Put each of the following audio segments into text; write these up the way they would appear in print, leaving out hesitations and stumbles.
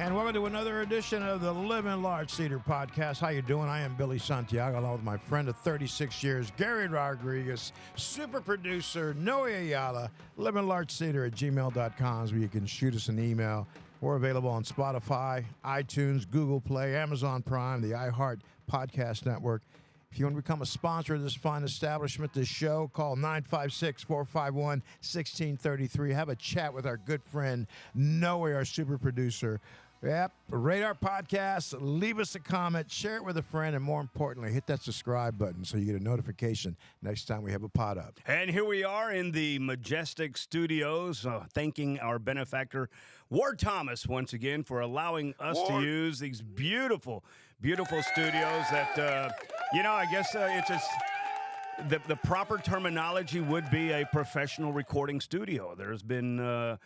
And welcome to another edition of the Living Large Theater Podcast. How you doing? I am Billy Santiago, along with my friend of 36 years, Gary Rodriguez, super producer, Noe Ayala, livinglargetheater@gmail.com is where you can shoot us an email. We're available on Spotify, iTunes, Google Play, Amazon Prime, the iHeart Podcast Network. If you want to become a sponsor of this fine establishment, this show, call 956-451-1633. Have a chat with our good friend, Noe, our super producer. Yep, rate our podcast, leave us a comment, share it with a friend, and more importantly, hit that subscribe button so you get a notification next time we have a pod up. And here we are in the Majestic Studios, thanking our benefactor, Ward Thomas, once again, for allowing us to use these beautiful, beautiful studios that, I guess it's the proper terminology would be a professional recording studio. There's been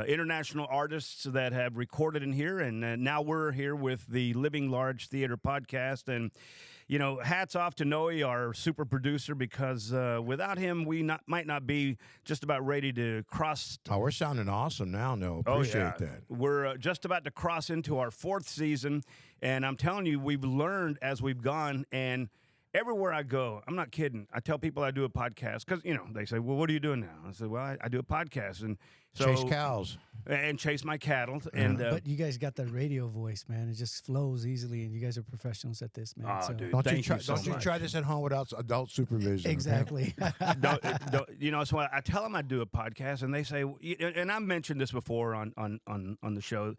international artists that have recorded in here, and now we're here with the Living Large Theater Podcast. And, hats off to Noe, our super producer, because without him, we might not be just about ready to cross. Oh, we're sounding awesome now, Noe. Appreciate that. We're just about to cross into our fourth season, and I'm telling you, we've learned as we've gone, and everywhere I go, I'm not kidding. I tell people I do a podcast because, they say, well, what are you doing now? I say, well, I do a podcast. And so, chase cows. And chase my cattle. And but you guys got the radio voice, man. It just flows easily, and you guys are professionals at this, man. Oh, so. dude, Don't thank you try this at home without adult supervision. Exactly. Okay? So I tell them I do a podcast, and they say, and I mentioned this before on the show,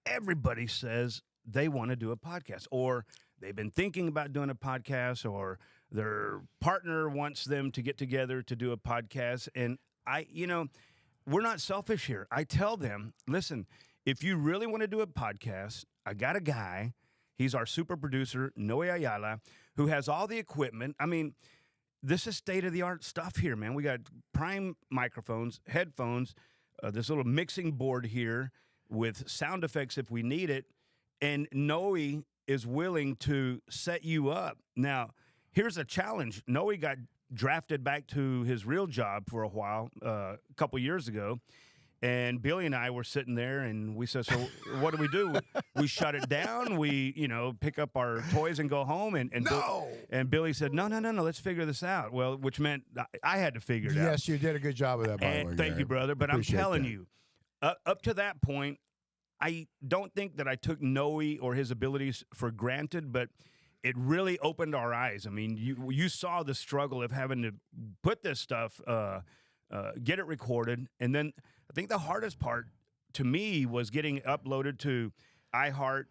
everybody says they want to do a podcast, or they've been thinking about doing a podcast, or their partner wants them to get together to do a podcast. And we're not selfish here. I tell them, listen, if you really want to do a podcast, I got a guy. He's our super producer, Noe Ayala, who has all the equipment. I mean, this is state-of-the-art stuff here, man. We got prime microphones, headphones, this little mixing board here with sound effects if we need it. And Noe is willing to set you up. Now, here's a challenge. Noe got drafted back to his real job for a while, a couple years ago, and Billy and I were sitting there, and we said, so what do? We shut it down. We, pick up our toys and go home. And Billy said, no, let's figure this out. Well, which meant I had to figure it out. Yes, you did a good job of that, by the way. Thank you, brother. But I'm telling you, up to that point, I don't think that I took Noe or his abilities for granted, but it really opened our eyes. I mean, you saw the struggle of having to put this stuff, get it recorded, and then I think the hardest part to me was getting uploaded to iHeart,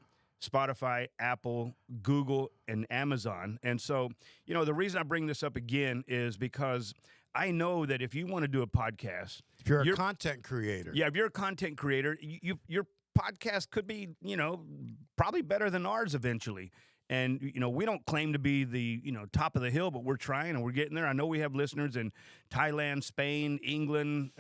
Spotify, Apple, Google, and Amazon. And so, the reason I bring this up again is because I know that if you want to do a podcast, if you're a content creator. Yeah, if you're a content creator, your podcast could be, probably better than ours eventually. And, we don't claim to be the, top of the hill, but we're trying and we're getting there. I know we have listeners in Thailand, Spain, England,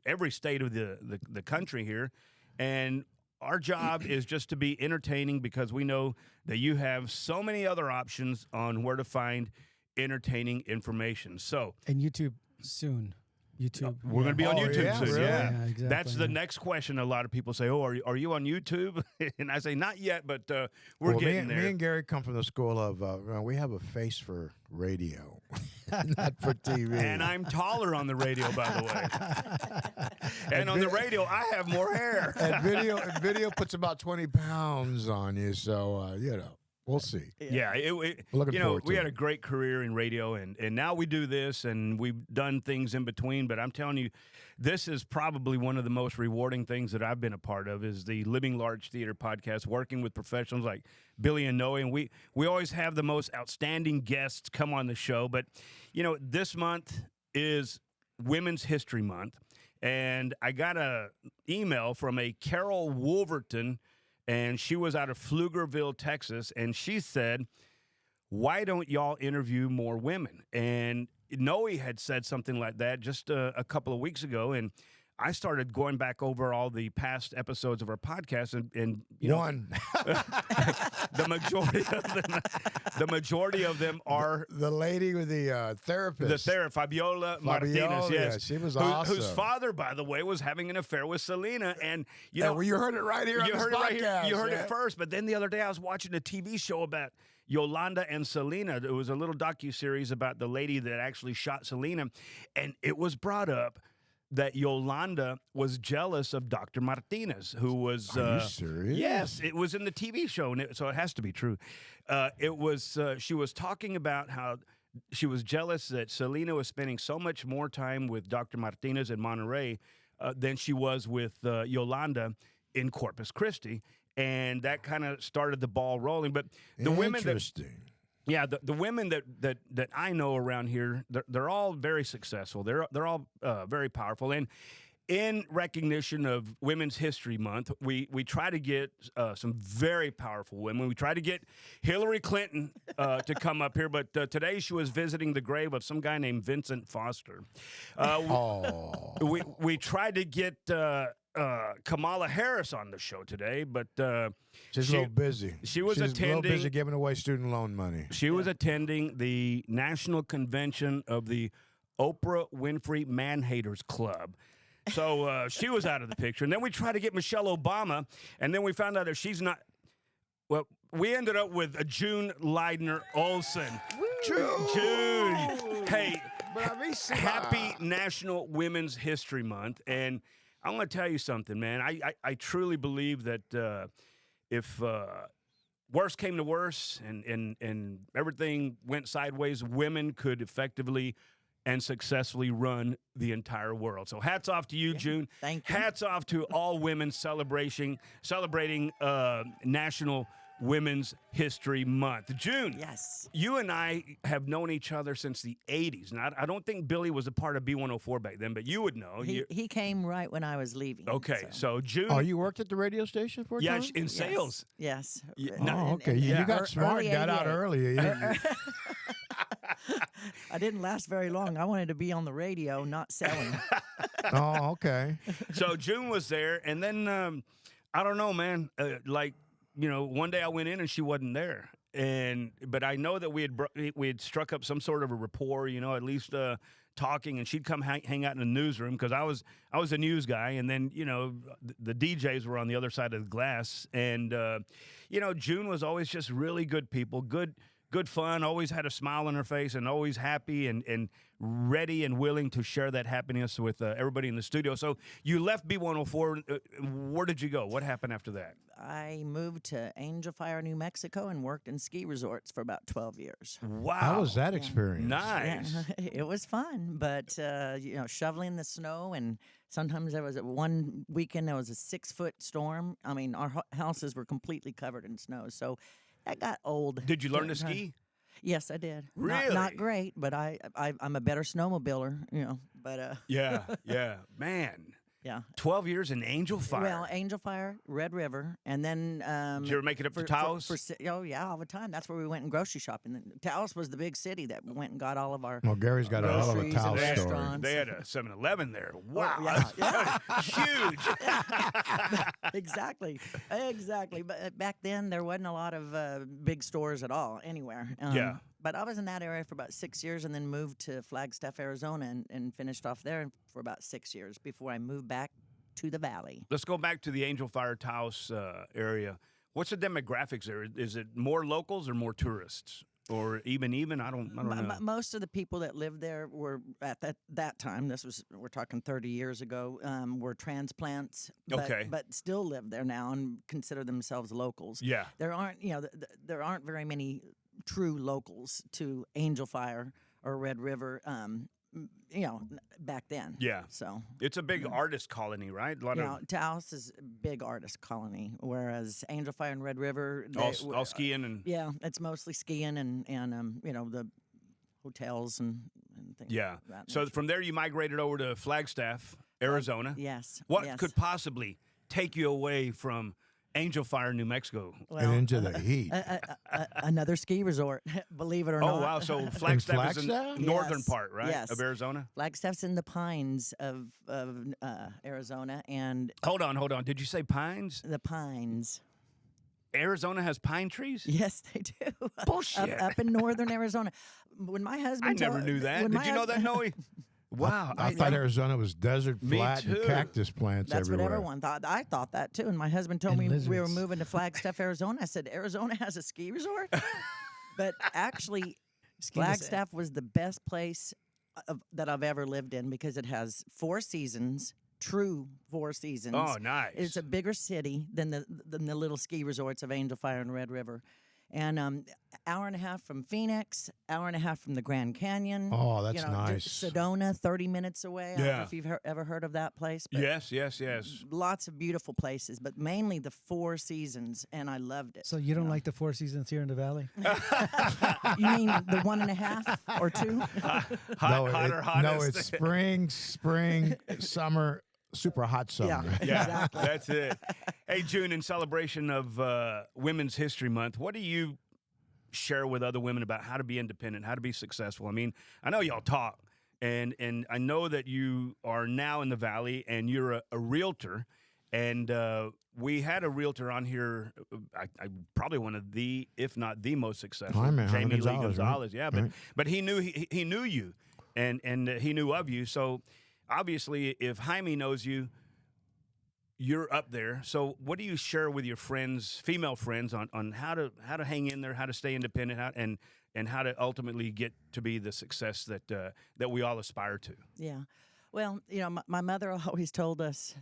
every state of the country here. And our job is just to be entertaining because we know that you have so many other options on where to find entertaining information. So, and YouTube soon. YouTube. We're going to be on YouTube soon. Really? Yeah. Exactly, That's the next question. A lot of people say, "Oh, are you on YouTube?" And I say, "Not yet, but we're getting there." Me and Gary come from the school of we have a face for radio, not for TV. And I'm taller on the radio, by the way. And on the radio, I have more hair. And video puts about 20 pounds on you, so we'll see. Yeah, we had a great career in radio, and now we do this, and we've done things in between. But I'm telling you, this is probably one of the most rewarding things that I've been a part of is the Living Large Theater Podcast, working with professionals like Billy and Noe. And we always have the most outstanding guests come on the show. But, this month is Women's History Month, and I got an email from a Carol Wolverton, and she was out of Pflugerville, Texas, and she said, why don't y'all interview more women? And Noe had said something like that just a couple of weeks ago, and I started going back over all the past episodes of our podcast, and you know, One. the majority of them are the lady with the therapist. Fabiola Martinez, yes, she was awesome. awesome. Whose father, by the way, was having an affair with Selena, and you know, well, you heard it right here. you on heard this it right here. podcast, You heard yeah. it first, but then the other day I was watching a TV show about Yolanda and Selena. It was a little docuseries about the lady that actually shot Selena, and it was brought up that Yolanda was jealous of Dr. Martinez, who was... Are you serious? Yes, it was in the TV show, and so it has to be true. She was talking about how she was jealous that Selena was spending so much more time with Dr. Martinez in Monterey than she was with Yolanda in Corpus Christi, and that kind of started the ball rolling. But the women that... Interesting. Yeah, the women that I know around here, they're all very successful. They're all very powerful. And in recognition of Women's History Month, we try to get some very powerful women. We try to get Hillary Clinton to come up here, but today she was visiting the grave of some guy named Vincent Foster. We tried to get Kamala Harris on the show today, but She's a little busy. She was She's attending. a little busy giving away student loan money. She was attending the national convention of the Oprah Winfrey Man Haters Club. So she was out of the picture. And then we tried to get Michelle Obama, and then we found out that she's not. Well, we ended up with a June Leidner Olson. June. Hey, happy National Women's History Month. And I'm going to tell you something, man. I truly believe that if worse came to worse and everything went sideways, women could effectively and successfully run the entire world. So hats off to you, June. Thank you. Hats off to all women celebrating National Women's History Month. June, Yes. you and I have known each other since the 80s. Now, I don't think Billy was a part of B104 back then, but you would know. He came right when I was leaving. Okay, so June. Oh, you worked at the radio station for a yeah, time? in sales. Yes. Yeah, In- Oh, okay. in- You in got smart, early got out 88. early. I didn't last very long. I wanted to be on the radio, not selling. Oh, okay. So June was there, and then I don't know, man. One day I went in and she wasn't there, but I know that we had struck up some sort of a rapport, at least talking, and she'd come hang out in the newsroom because I was a news guy, and then the DJs were on the other side of the glass, and June was always just really good people, good fun, always had a smile on her face, and always happy and ready and willing to share that happiness with everybody in the studio. So you left B104. Where did you go? What happened after that? I moved to Angel Fire, New Mexico, and worked in ski resorts for about 12 years. Wow. How was that experience? Nice. Yeah, it was fun, but shoveling the snow, and sometimes there was one weekend there was a 6-foot storm. I mean, our houses were completely covered in snow, so that got old. Did you learn to ski? Yes, I did. Really? Not great, but I'm a better snowmobiler, But Yeah, man. yeah. 12 years in Angel Fire. Well, Angel Fire, Red River, and then Did you ever make it up to Taos? Oh yeah, all the time. That's where we went and grocery shopping. Taos was the big city that we went and got all of our. Well, Gary's got a hell of a groceries towel and story. restaurants. They had a 7-Eleven there. Wow. yeah. Huge. Exactly. But back then there wasn't a lot of big stores at all anywhere. Yeah. But I was in that area for about 6 years, and then moved to Flagstaff, Arizona, and finished off there for about 6 years before I moved back to the valley. Let's go back to the Angel Fire Taos area. What's the demographics there? Is it more locals or more tourists? Or even? I don't know. Most of the people that lived there were at that time. We're talking 30 years ago. Were transplants, but still live there now and consider themselves locals. Yeah. There aren't there aren't very many true locals to Angel Fire or Red River. Back then. Yeah. So It's a big artist colony, right? A lot of Taos is a big artist colony, whereas Angel Fire and Red River, all skiing and yeah, it's mostly skiing and the hotels and things. yeah. Like that So nature. from there you migrated over to Flagstaff, Arizona. Yes. What yes. could possibly take you away from Angel Fire, New Mexico. and into the heat. Another ski resort, believe it or Oh, not. wow. So Flagstaff is in the Flagstaff? northern Yes, part, right, yes. of Arizona? Flagstaff's in the pines of Arizona, and Hold on. Did you say pines? the pines. Arizona has pine trees? Yes, they do. Bullshit. Up in northern Arizona. When my husband, I never knew that. when Did my you know that, husband- Noe? Wow. I thought Arizona was desert, Me flat, and too. cactus plants That's everywhere. what everyone thought. I thought that too. And my husband told And me we were lizards. moving to Flagstaff, Arizona. I said, Arizona has a ski resort? But actually, Ski to say. Flagstaff was the best place that I've ever lived in because it has 4 seasons, true 4 seasons. Oh, nice. It's a bigger city than the little ski resorts of Angel Fire and Red River. And hour and a half from Phoenix, hour and a half from the Grand Canyon. Oh, that's nice. Sedona, 30 minutes away. I don't know Yeah. if you've ever heard of that place. But Yes. lots of beautiful places, but mainly the 4 seasons, and I loved it. So you don't like the 4 seasons here in the valley? You mean the 1.5 or 2? Hotter, hottest. No, it's spring, summer, super hot summer. Yeah, Exactly. that's it. Hey, June, in celebration of Women's History Month, what do you share with other women about how to be independent, how to be successful? I mean, I know y'all talk, and I know that you are now in the Valley, and you're a realtor, and we had a realtor on here, I probably one of the, if not the most successful, Jaime Jamie Lee Gonzalez, right? Gonzalez. Yeah, Right. but he knew he knew you, and he knew of you. So obviously, if Jaime knows you, you're up there. So what do you share with your friends, female friends, on how to hang in there, how to stay independent, and how to ultimately get to be the success that we all aspire to? Yeah. Well, my mother always told us,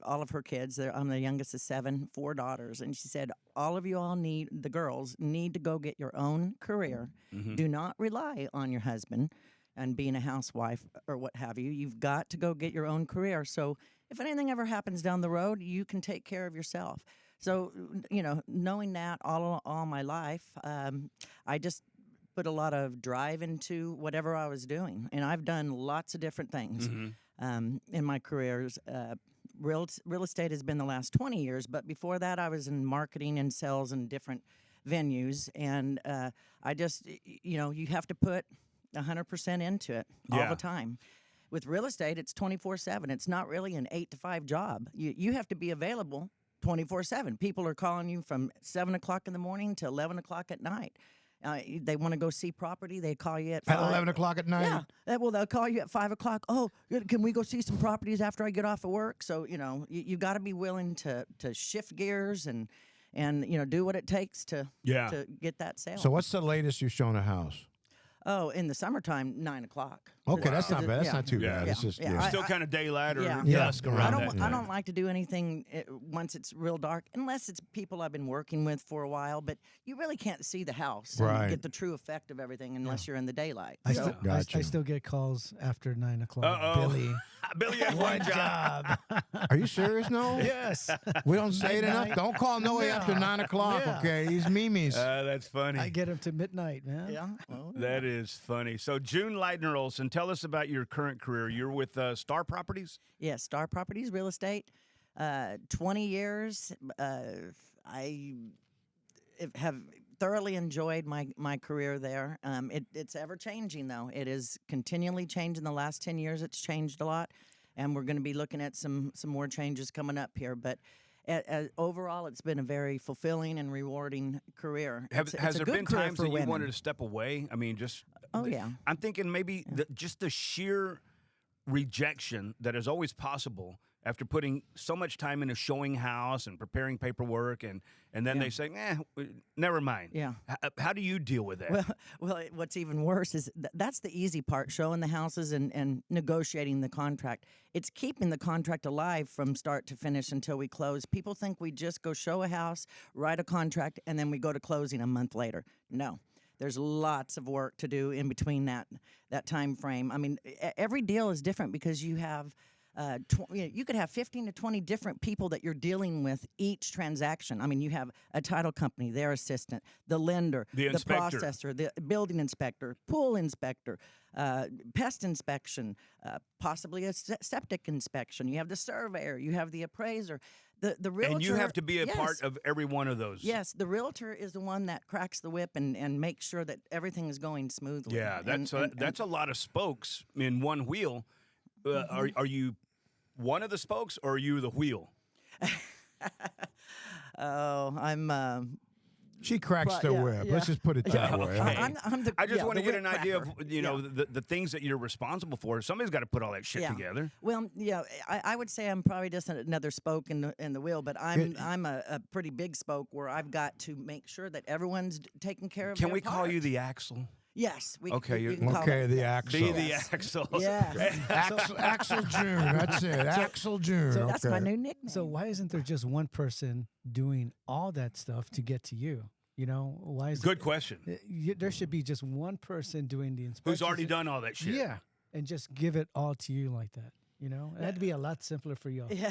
all of her kids, I'm the youngest of 7, 4 daughters, and she said, the girls need to go get your own career. Mm-hmm. Do not rely on your husband and being a housewife or what have you. You've got to go get your own career. So if anything ever happens down the road, you can take care of yourself. So, knowing that all my life, I just put a lot of drive into whatever I was doing. And I've done lots of different things in my careers. Real estate has been the last 20 years, but before that I was in marketing and sales in different venues. And I just, you have to put 100% into it all Yeah. the time. With real estate, it's 24/7. It's not really an 8 to 5 job. You have to be available 24/7. People are calling you from 7 o'clock in the morning to 11 o'clock at night. They want to go see property. They call you at 5. 11 o'clock at night? Yeah. Well, they'll call you at 5 o'clock. Oh, can we go see some properties after I get off of work? So, you got to be willing to shift gears and do what it takes to get that sale. So what's the latest you've shown a house? Oh, in the summertime, 9 o'clock. Okay, that's not Because bad. That's yeah. not too Yeah. bad. It's Yeah. just, Yeah. yeah. Still kind of daylight or Yeah. dusk Yeah. around I that. don't like to do anything once it's real dark, unless it's people I've been working with for a while. But you really can't see the house Right. and get the true effect of everything unless you're in the daylight. I, So- still, Gotcha. I still get calls after 9 o'clock. Uh-oh. Billy, Billy had one job. Are you serious, no? yes. We don't say it enough. Midnight. Don't call Noe after 9 o'clock, Yeah. okay? He's Mimi's. That's funny. I get him to midnight, man. yeah. Well, That is funny. So, June Leidner Olson, tell us about your current career. You're with Star Properties? yeah, Star Properties Real Estate. 20 years. I have thoroughly enjoyed my career there. It's ever changing though. It is continually changing. The last 10 years, it's changed a lot, and we're going to be looking at some more changes coming up here. But overall, it's been a very fulfilling and rewarding career. Has It's a there good been career times for that you women. wanted to step away? I mean, just Oh, yeah. I'm thinking maybe just the sheer rejection that is always possible after putting so much time into showing house and preparing paperwork, and then they say, never mind. Yeah. How do you deal with that? Well, what's even worse is that's the easy part, showing the houses and negotiating the contract. It's keeping the contract alive from start to finish until we close. People think we just go show a house, write a contract, and then we go to closing a month later. No. There's lots of work to do in between that time frame. I mean, every deal is different because you have you could have 15 to 20 different people that you're dealing with each transaction. I mean, you have a title company, their assistant, the lender, The inspector. processor, the building inspector, pool inspector, pest inspection, possibly a septic inspection. You have the surveyor, you have the appraiser. The realtor, And you have to be a yes. part of every one of those. Yes, the realtor is the one that cracks the whip and makes sure that everything is going smoothly. Yeah, that's a lot of spokes in one wheel. Mm-hmm. Are you one of the spokes, or are you the wheel? Oh, I'm. She cracks But, the yeah, whip. yeah. Let's just put it that way. okay. I'm the. I just yeah, want to the get an whip idea of cracker. the things that you're responsible for. Somebody's got to put all that shit Yeah. together. Well, yeah, I would say I'm probably just another spoke in the wheel, but I'm a pretty big spoke where I've got to make sure that everyone's taking care of. Can their we call part. you the axle? Yes. We, Okay, we you're- can call Okay, it, the yes. axle. Be the Yes. axle. Yes. Axel June. That's it. Axel June. so okay. That's my new nickname. So why isn't there just one person doing all that stuff to get to you? You know, why is Good question. there should be just one person doing the inspection. Who's already done all that shit? Yeah, and just give it all to you like that. You know, it had to be a lot simpler for y'all. Yeah.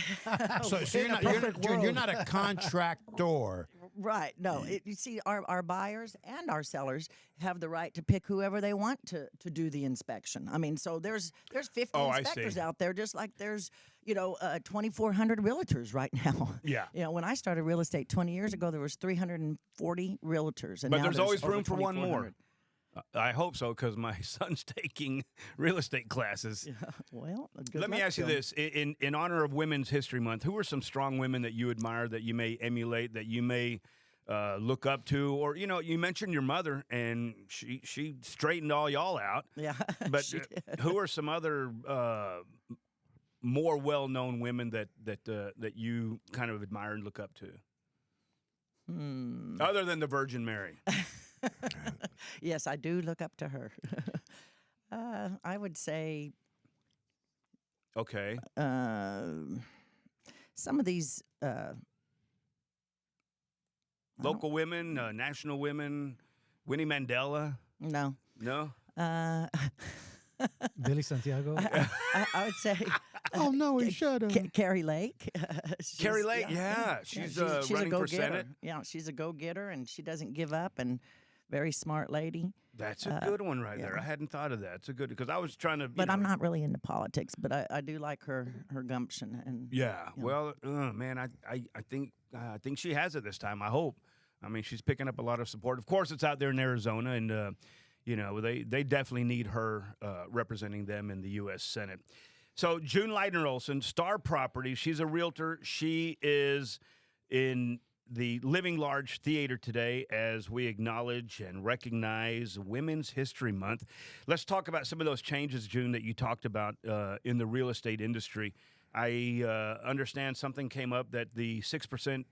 So you're In a not, you're, perfect June, you're world. not a contractor. Right. No. You see, our buyers and our sellers have the right to pick whoever they want to do the inspection. I mean, so there's 50 Oh, I inspectors see. out there, just like there's 2,400 realtors right now. Yeah. When I started real estate 20 years ago, there was 340 realtors, and But now there's always over room for one more. 2,400. I hope so, because my son's taking real estate classes. Well, good Let me luck ask you to 'em. this: in honor of Women's History Month, who are some strong women that you admire, that you may emulate, that you may look up to, or you mentioned your mother, and she straightened all y'all out. Yeah. But she did. who are some other more well-known women that you kind of admire and look up to, other than the Virgin Mary? Yes, I do look up to her. I would say Okay, some of these. local women, national women, Winnie Mandela. No. No, Billy Santiago. I would say Oh no, he shut up. Carrie Lake. Carrie Lake. Yeah, she's running for Senate. Yeah, she's a go-getter, and she doesn't give up, and very smart lady. That's a good one right there. I hadn't thought of that. It's a good, because I was trying to. But I'm not really into politics, but I do like her gumption. And Yeah. Well, man, I think she has it this time. I hope. I mean, she's picking up a lot of support. Of course, it's out there in Arizona, and they definitely need her representing them in the U.S. Senate. So June Leidner Olson, Star Properties. She's a realtor. She is in the Living Large Theater today as we acknowledge and recognize Women's History Month. Let's talk about some of those changes, June, that you talked about in the real estate industry. I understand something came up that the 6%,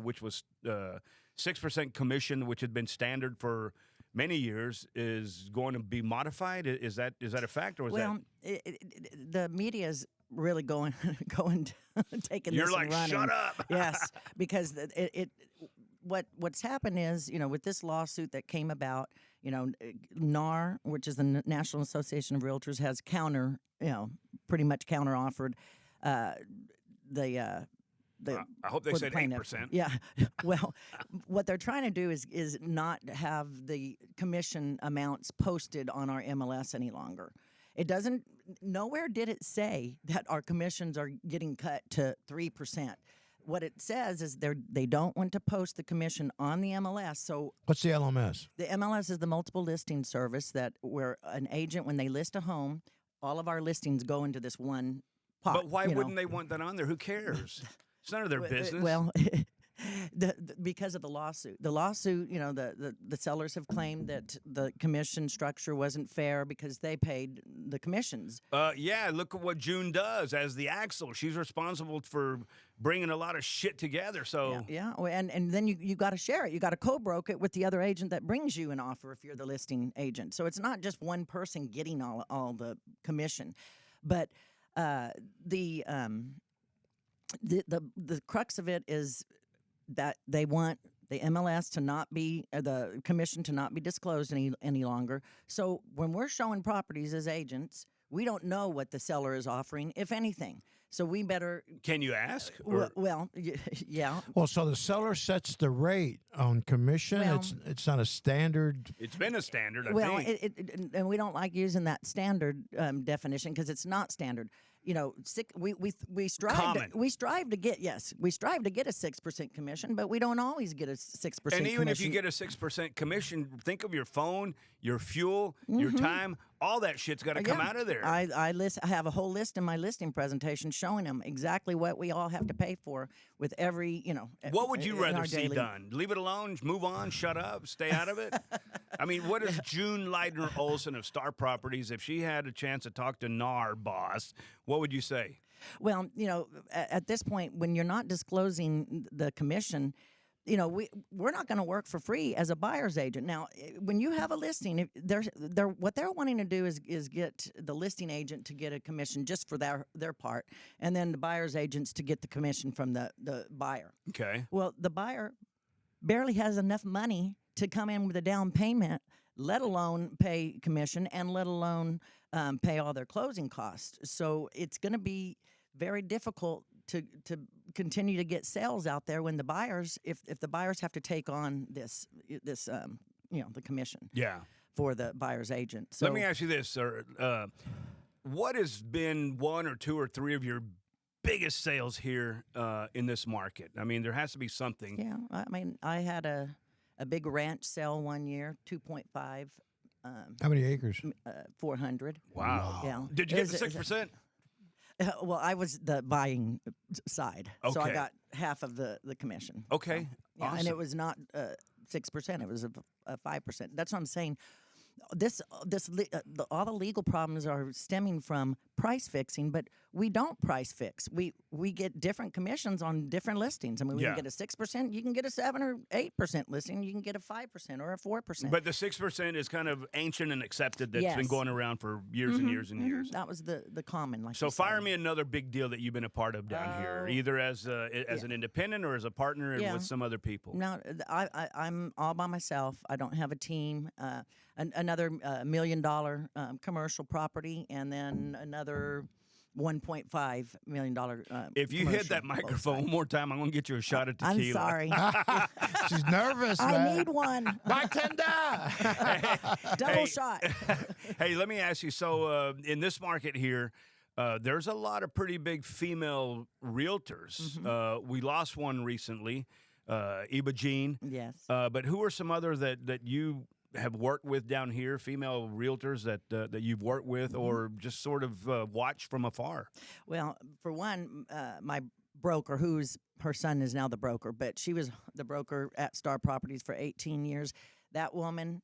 which was 6% commission, which had been standard for many years, is going to be modified. Is that a fact, or is well, the media is really going taking You're this like, and running. shut up. Yes, because what's happened is, with this lawsuit that came about, NAR, which is the National Association of Realtors, has pretty much counter offered I hope they for the said plaintiff. 8%. Yeah. Well, what they're trying to do is not have the commission amounts posted on our MLS any longer. It doesn't. Nowhere did it say that our commissions are getting cut to 3%. What it says is they don't want to post the commission on the MLS. So What's the LMS? the MLS is the multiple listing service that where an agent, when they list a home, all of our listings go into this one pot. But why wouldn't they want that on there? Who cares? It's none of their business. Well, because of the lawsuit. The lawsuit, the sellers have claimed that the commission structure wasn't fair because they paid the commissions. Yeah, look at what June does as the axle. She's responsible for bringing a lot of shit together. So Yeah. Well, and then you got to share it. You got to co-broke it with the other agent that brings you an offer if you're the listing agent. So it's not just one person getting all the commission, but the crux of it is that they want the MLS to not be the commission to not be disclosed any longer. So when we're showing properties as agents, we don't know what the seller is offering, if anything. So we better. can you ask? Well, yeah. Well, so the seller sets the rate on commission. Well- It's not a standard. It's been a standard, I Well, think. and we don't like using that standard definition because it's not standard. we strive Common. to, we strive to get we strive to get a 6% commission, but we don't always get a 6% And even if you commission. get a 6% commission, think of your phone, your fuel, your time, all that shit's got to come out of there. I have a whole list in my listing presentation showing them exactly what we all have to pay for with every, What would you in rather our see daily- done? Leave it alone, move on, shut up, stay out of it? I mean, what is June Leidner Olson of Star Properties, if she had a chance to talk to NAR boss, what would you say? Well, at this point, when you're not disclosing the commission, we're not going to work for free as a buyer's agent. Now, when you have a listing, what they're wanting to do is get the listing agent to get a commission just for their part, and then the buyer's agents to get the commission from the buyer. Okay. Well, the buyer barely has enough money to come in with a down payment, let alone pay commission, and let alone pay all their closing costs. So it's going to be very difficult to continue to get sales out there when the buyers, if the buyers have to take on this the commission Yeah. for the buyer's agent. So Let me ask you this, sir. What has been one or two or three of your biggest sales here in this market? I mean, there has to be something. yeah, I mean, I had a big ranch sale one year, 2.5. How many acres? 400. Wow. Yeah. Did you It get the was- 6%? Well, I was the buying side, so I Okay. got half of the commission. Okay. Yeah, and Awesome. it was not 6%; it was a 5%. That's what I'm saying. All the legal problems are stemming from price fixing, but we don't price fix. We get different commissions on different listings. I mean, we Yeah. can get a 6%, you can get a 7 or 8% listing, you can get a 5% or a 4%. But the 6% is kind of ancient and accepted. That's been Yes. going around for years and years and years. That was the common. Like So you fire said. me another big deal that you've been a part of down here, Oh. either as an independent or as a partner and Yeah. with some other people. No, I'm all by myself. I don't have a team. Another $1 million commercial property, and then another $1.5 million. If you hit commercial, that both microphone one sides. more time, I'm gonna get you a shot of I'm tequila. sorry. She's nervous, I man. need one. Bartender! Double Hey. shot. Hey, let me ask you. So, in this market here, there's a lot of pretty big female realtors. Mm-hmm. We lost one recently, Eva Jean. Yes. But who are some other that you have worked with down here, female realtors that you've worked with, Mm-hmm. or just sort of watched from afar? Well, for one, my broker, her son is now the broker, but she was the broker at Star Properties for 18 years. That woman,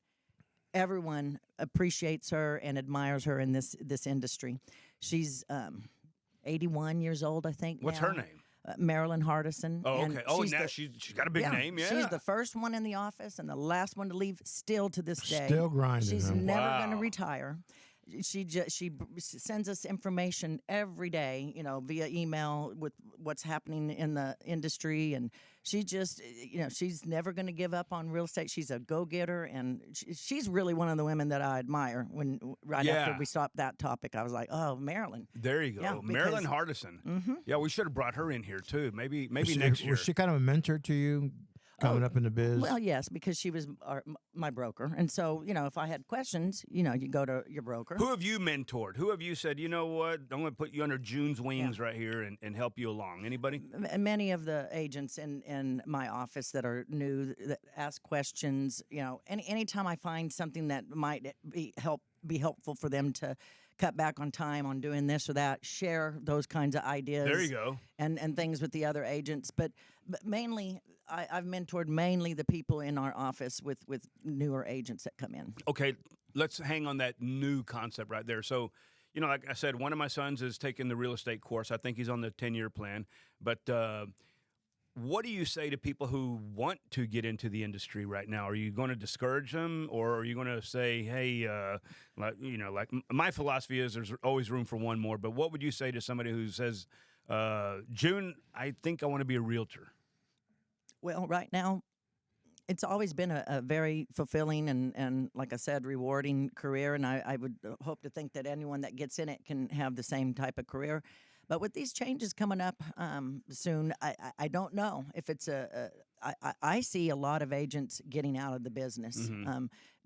everyone appreciates her and admires her in this industry. She's 81 years old, I think. What's now. her name? Marilyn Hardison. Oh, and okay. Oh, she's now the- she's got a big name. Yeah. She's the first one in the office and the last one to leave still to this day. Still grinding, She's huh? never going Wow. to retire. She sends us information every day, via email with what's happening in the industry, and she just, she's never going to give up on real estate. She's a go-getter, and she's really one of the women that I admire. Right after Yeah. we stopped that topic, I was like, oh, Marilyn. There you go, Yeah, Marilyn because- Hardison. Yeah, we should have brought her in here too. Maybe Was next she, year. Was she kind of a mentor to you coming up in the biz? Well, yes, because she was my broker, and so if I had questions, you go to your broker. Who have you mentored? Who have you said, you know what, I'm going to put you under June's wings right here and help you along? Anybody? Many of the agents in my office that are new that ask questions, anytime I find something that might be helpful for them to cut back on time on doing this or that, share those kinds of ideas. There you go. And things with the other agents, but mainly I've mentored mainly the people in our office with newer agents that come in. Okay, let's hang on that new concept right there. So, like I said, one of my sons is taking the real estate course. I think he's on the 10-year plan. But what do you say to people who want to get into the industry right now? Are you going to discourage them, or are you going to say, hey, like my philosophy is there's always room for one more. But what would you say to somebody who says, June, I think I want to be a realtor? Well, right now, it's always been a very fulfilling and, like I said, rewarding career. And I would hope to think that anyone that gets in it can have the same type of career. But with these changes coming up soon, I don't know if it's I see a lot of agents getting out of the business.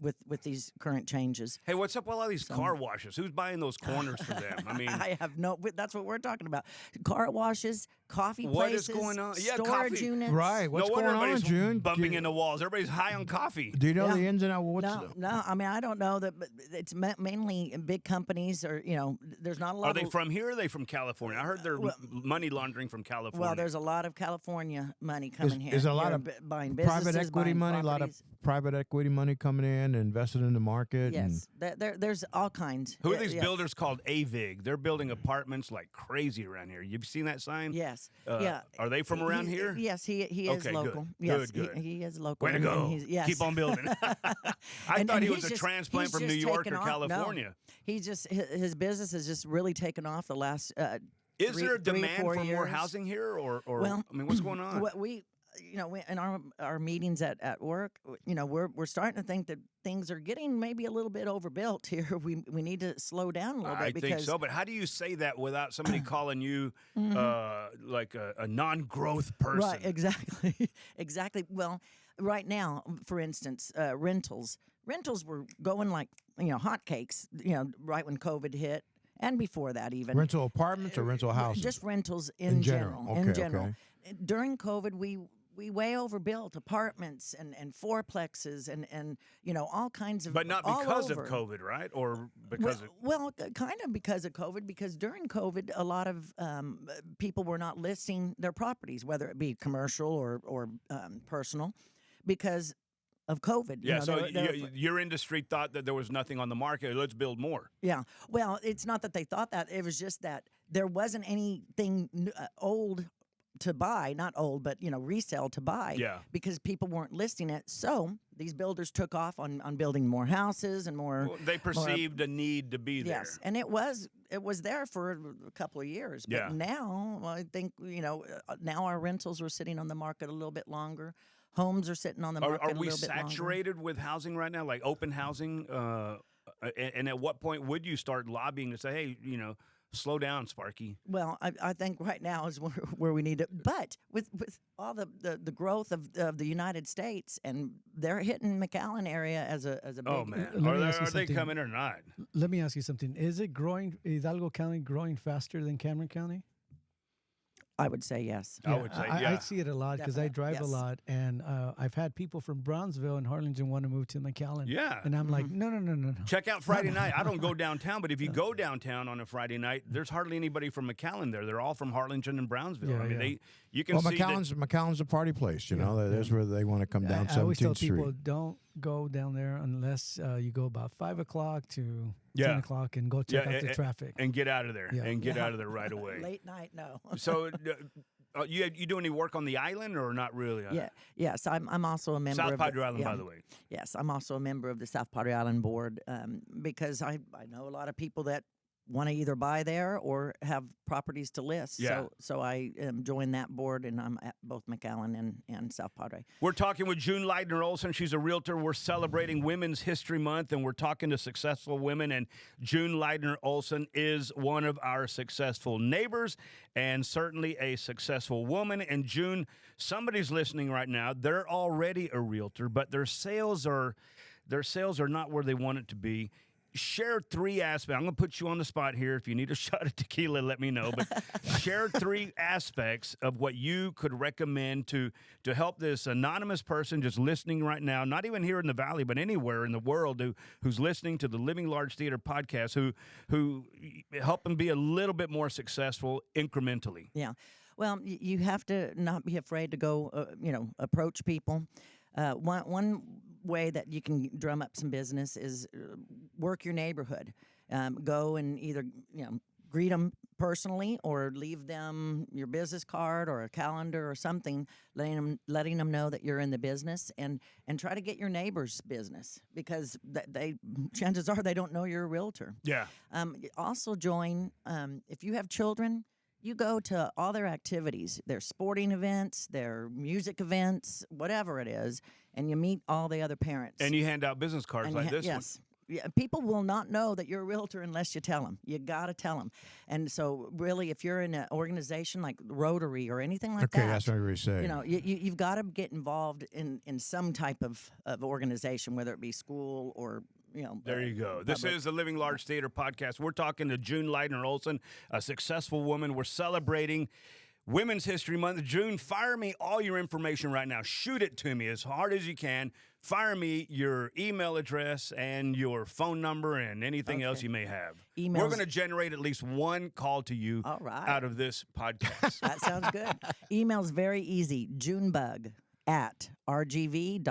with these current changes. Hey, what's up with all these car washes? Who's buying those corners for them? I mean, I have no. That's what we're talking about: car washes, coffee what places, is going on? Yeah, storage coffee. units. Right. What's no wonder going on, everybody's June? bumping into walls. Everybody's high on coffee. Do you know Yeah. the ins and outs? What's No. I mean, I don't know that. But it's mainly big companies, or there's not a lot. Are they of, from here or are they from California? I heard they're money laundering from California. Well, there's a lot of California money coming here. Is a lot Here, of buying businesses, private equity buying money, a lot of properties. private equity money coming in, invested in the market. Yes, there's all kinds. Who are these Yes. builders called AVIG? They're building apartments like crazy around here. You've seen that sign? Yes. Yeah. Are they from around here? Yes, he is Okay, good. local. Yes, Good. He is local. Way to and go. Yes. Keep on building. I And thought he he's was a just- transplant he's from New just York or taken off. No. California. He just his business has just really taken off the last. Is there a 3 or demand 4 for more years. housing here, or Well, I mean, what's going on? What we in our meetings at work, we're starting to think that things are getting maybe a little bit overbuilt here. We need to slow down a little I bit think because so, but how do you say that without somebody calling you like a non-growth person? Right, exactly. Exactly. Well, right now, for instance, rentals were going like hotcakes. Right when COVID hit, and before that even. rental apartments or rental houses? Just rentals In in general. general. Okay, In general. okay. During COVID, we way overbuilt apartments and fourplexes and all kinds of. But not all because of over. COVID, right? Or because of Well, kind of because of COVID. Because during COVID, a lot of people were not listing their properties, whether it be commercial or personal, because of COVID. yeah. So they were- your industry thought that there was nothing on the market. Let's build more. Yeah. Well, it's not that they thought that. It was just that there wasn't anything old to buy, not old, but resale to buy. Yeah. Because people weren't listing it. So these builders took off on building more houses and more. Well, they perceived a need to be there. Yes, and it was there for a couple of years. But Yeah. now I think now our rentals are sitting on the market a little bit longer. Homes are sitting on the market Are a we little bit longer. saturated with housing right now, like open housing? And at what point would you start lobbying to say, hey, slow down, Sparky? Well, I think right now is where we need it. But with all the growth of the United States, and they're hitting McAllen area as a big. Oh man, Let me are ask you they something. coming or not? Let me ask you something. Is it growing, Hidalgo County growing faster than Cameron County? I would say yes. I would say, yeah. I see it a lot because I Definitely, drive a yes. lot, and I've had people from Brownsville and Harlingen want to move to McAllen. Yeah. And I'm Mm-hmm. like, no. Check out Friday night. I don't go downtown, but if you go downtown on a Friday night, there's hardly anybody from McAllen there. They're all from Harlingen and Brownsville. Yeah, I mean, yeah. you can Well, see that- McAllen's a party place. That's where they want to come down I always tell 17th Street. people don't go down there unless you go about 5 o'clock to Yeah. 10 o'clock and go check out the traffic. and get out of there Yeah. and get out of there right away. Late night, no. So, you do any work on the island or not really? Yeah. Yes, I'm also a member South of Padre the, Island, yeah. by the way. Yes, I'm also a member of the South Padre Island board because I know a lot of people that want to either buy there or have properties to list. Yeah. So I joined that board, and I'm at both McAllen and South Padre. We're talking with June Leidner Olson. She's a realtor. We're celebrating Women's History Month, and we're talking to successful women. And June Leidner Olson is one of our successful neighbors and certainly a successful woman. And June, somebody's listening right now. They're already a realtor, but their sales are not where they want it to be. Share 3 aspects. I'm going to put you on the spot here. If you need a shot of tequila, let me know. But share 3 aspects of what you could recommend to help this anonymous person just listening right now, not even here in the Valley, but anywhere in the world who's listening to the Living Large Theater podcast, who help them be a little bit more successful incrementally. Yeah. Well, you have to not be afraid to go, approach people. One way that you can drum up some business is work your neighborhood. Go and either greet them personally or leave them your business card or a calendar or something, letting them know that you're in the business, and try to get your neighbor's business because chances are they don't know you're a realtor. Yeah. Also join if you have children. You go to all their activities, their sporting events, their music events, whatever it is, and you meet all the other parents. And you hand out business cards And like you this one. yes. Yeah, people will not know that you're a realtor unless you tell them. You got to tell them. And so, really, if you're in an organization like Rotary or anything like that, Okay, that's what I was saying. you know, you've got to get involved in some type of organization, whether it be school or, you know. There you go. This is the Living Large Theater podcast. We're talking to June Leidner Olson, a successful woman. We're celebrating Women's History Month. June, fire me all your information right now. Shoot it to me as hard as you can. Fire me your email address and your phone number and anything else you may have. Emails. We're going to generate at least one call to you All right. out of this podcast. That sounds good. Email's very easy. Junebug at rgv.rr.com.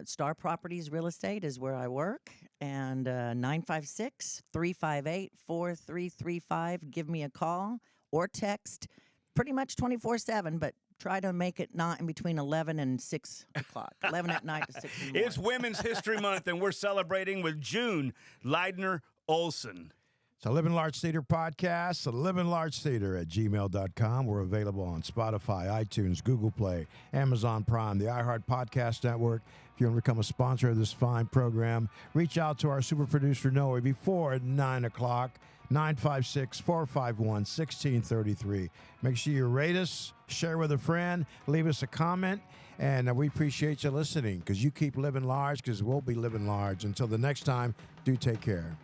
Star Properties Real Estate is where I work, and 956-358-4335. Give me a call or text, pretty much 24/7, but try to make it not in between 11 and 6 o'clock, 11 at night to 6 in the morning. It's Women's History Month, and we're celebrating with June Leidner Olson. It's a Living Large Theater podcast, the Living Large Theater at gmail.com. We're available on Spotify, iTunes, Google Play, Amazon Prime, the iHeart Podcast Network. If you want to become a sponsor of this fine program, reach out to our super producer, Noe, before 9 o'clock, 956-451-1633. Make sure you rate us, share with a friend, leave us a comment, and we appreciate you listening because you keep living large because we'll be living large. Until the next time, do take care.